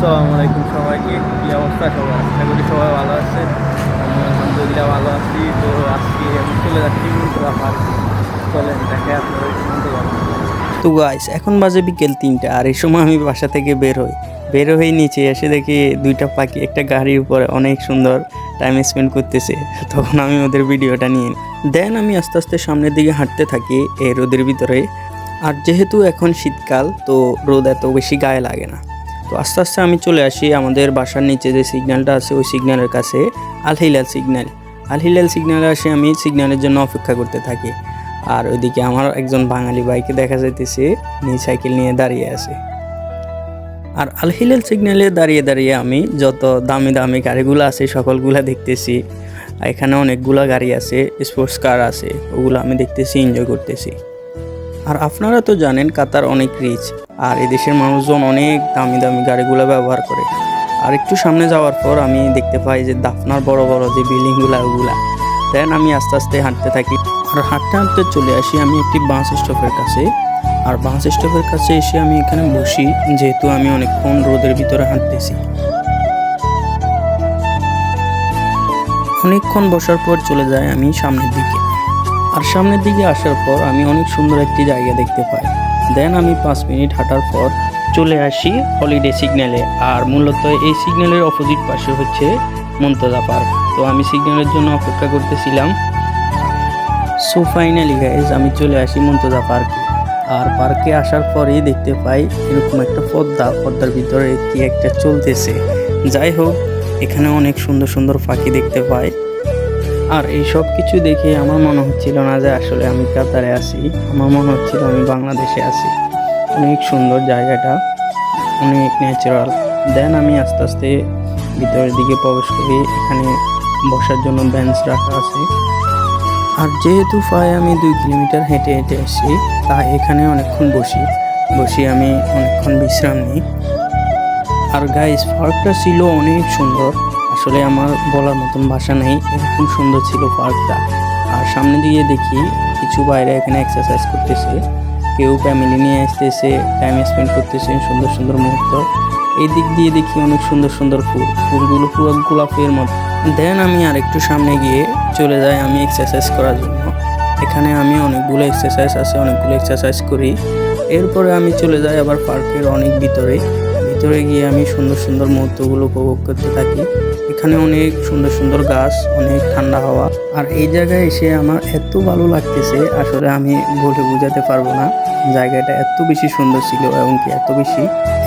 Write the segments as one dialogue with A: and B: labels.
A: আসসালামু আলাইকুম সবাইকে। কী অবস্থা সবাই? আশা করি সবাই ভালো আছে। আমি আলহামদুলিল্লাহ ভালো আছি। তো আজকে আমি চলে যাচ্ছি মুন্তাজা পার্ক। চলেন দেখে আপনারা মুন্তাজা পার্ক। তো গাইস, এখন বাজে বিকেল 3টা, আর এই সময় আমি বাসা থেকে বের হয়ে নিচে এসে দেখি দুইটা পাখি একটা গাড়ির উপরে অনেক সুন্দর টাইম স্পেন্ড করতেছে। তখন আমি ওদের ভিডিওটা নিয়ে দেন আমি আস্তে আস্তে সামনের দিকে হাঁটতে থাকি এই রোদের ভিতরে। আর যেহেতু এখন শীতকাল, তো রোদ এত বেশি গায়ে লাগে না। তো আস্তে আস্তে আমি চলে আসি আমাদের বাসার নিচে যে সিগন্যালটা আছে ওই সিগন্যালের কাছে। আল হিলাল সিগন্যালে আসে আমি সিগন্যালের জন্য অপেক্ষা করতে থাকি। আর ওইদিকে আমার একজন বাঙালি বাইকে দেখা যাইতেছে নিজ সাইকেল নিয়ে দাঁড়িয়ে আছে। আর আল হিলাল সিগন্যালে দাঁড়িয়ে দাঁড়িয়ে আমি যত দামি দামি গাড়িগুলো আছে সকলগুলা দেখতেছি। এখানে অনেকগুলা গাড়ি আছে, স্পোর্টস কার আছে, ওগুলো আমি দেখতেছি, এনজয় করতেছি। আর আপনারা তো জানেন কাতার অনেক রিচ, আর এদেশের মানুষজন অনেক দামি দামি গাড়িগুলো ব্যবহার করে। আর একটু সামনে যাওয়ার পর আমি দেখতে পাই যে দাফনার বড় বড় যে বিল্ডিংগুলো ওগুলা। দেন আমি আস্তে আস্তে হাঁটতে থাকি। আর হাঁটতে হাঁটতে চলে আসি আমি একটি বাস স্টপের কাছে। আর বাস স্টপের কাছে এসে আমি এখানে বসি, যেহেতু আমি অনেকক্ষণ রোদের ভিতরে হাঁটতেছি। অনেকক্ষণ বসার পর চলে যাই আমি সামনের দিকে। আর সামনের দিকে আসার পর আমি অনেক সুন্দর একটি জায়গা দেখতে পাই। দেন আমি 5 মিনিট হাঁটার পর চলে আসি হলিডে সিগন্যালে। আর মূলত এই সিগন্যালের অপোজিট পাশে হচ্ছে মুন্তাজা পার্ক। তো আমি সিগন্যালের জন্য অপেক্ষা করতেছিলাম। সো ফাইনালি গাইজ আমি চলে আসি মুন্তাজা পার্কে। আর পার্কে আসার পরেই দেখতে পাই এরকম একটা পদ্মার ভিতরে কি একটা চলতেছে। যাই হোক, এখানে অনেক সুন্দর সুন্দর পাখি দেখতে পাই। আর এই সব কিছু দেখে আমার মনে হচ্ছিল না যে আসলে আমি কাতারে আছি, আমার মনে হচ্ছিল আমি বাংলাদেশে আছি। অনেক সুন্দর জায়গাটা, অনেক ন্যাচারাল। দেন আমি আস্তে আস্তে ভিতরের দিকে প্রবেশ করি। এখানে বসার জন্য বেঞ্চ রাখা আছে। আর যেহেতু প্রায় আমি 2 কিলোমিটার হেঁটে হেঁটে আসি, তাই এখানে অনেকক্ষণ বসি আমি অনেকক্ষণ বিশ্রাম নিই। আর গাইস, পার্কটা ছিল অনেক সুন্দর। আসলে আমার বলার মতন ভাষা নেই, এরকম সুন্দর ছিল পার্কটা। আর সামনে দিয়ে দেখি কিছু বাইরে এখানে এক্সারসাইজ করতেছে, কেউ ফ্যামিলি নিয়ে আসতেছে, টাইম স্পেন্ড করতেছে, সুন্দর সুন্দর মুহূর্ত। এই দিক দিয়ে দেখি অনেক সুন্দর সুন্দর ফুলগুলো পুরো গোলাপের মতো। দেন আমি আর একটু সামনে গিয়ে চলে যাই আমি এক্সারসাইজ করার জন্য। এখানে আমি অনেকগুলো এক্সারসাইজ করি। এরপরে আমি চলে যাই আবার পার্কের অনেক ভিতরে গিয়ে আমি সুন্দর সুন্দর মুহূর্তগুলো উপভোগ করতে থাকি। এখানে অনেক সুন্দর সুন্দর গাছ, অনেক ঠান্ডা হাওয়া। আর এই জায়গায় এসে আমার এত ভালো লাগতেছে, আসলে আমি বলে বোঝাতে পারবো না। জায়গাটা এত বেশি সুন্দর ছিল এবং কি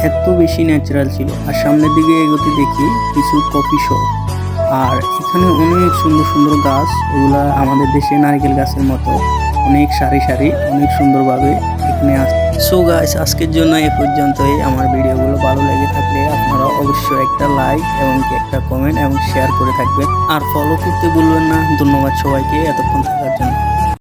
A: এত বেশি ন্যাচারাল ছিল। আর সামনের দিকে এগোতে দেখি কিছু কফি শপ। আর এখানে অনেক সুন্দর সুন্দর গাছ, এগুলা আমাদের দেশে নারকেল গাছের মতো অনেক সারি অনেক সুন্দরভাবে এখানে আছে। সো গাইস, আজকের জন্য এই পর্যন্তই। আমার ভিডিওগুলো ভালো লেগে থাকলে আপনারা অবশ্যই একটা লাইক এবং একটা কমেন্ট এবং শেয়ার করে থাকবেন। আর ফলো করতে ভুলবেন না। ধন্যবাদ সবাইকে এতক্ষণ থাকার জন্য।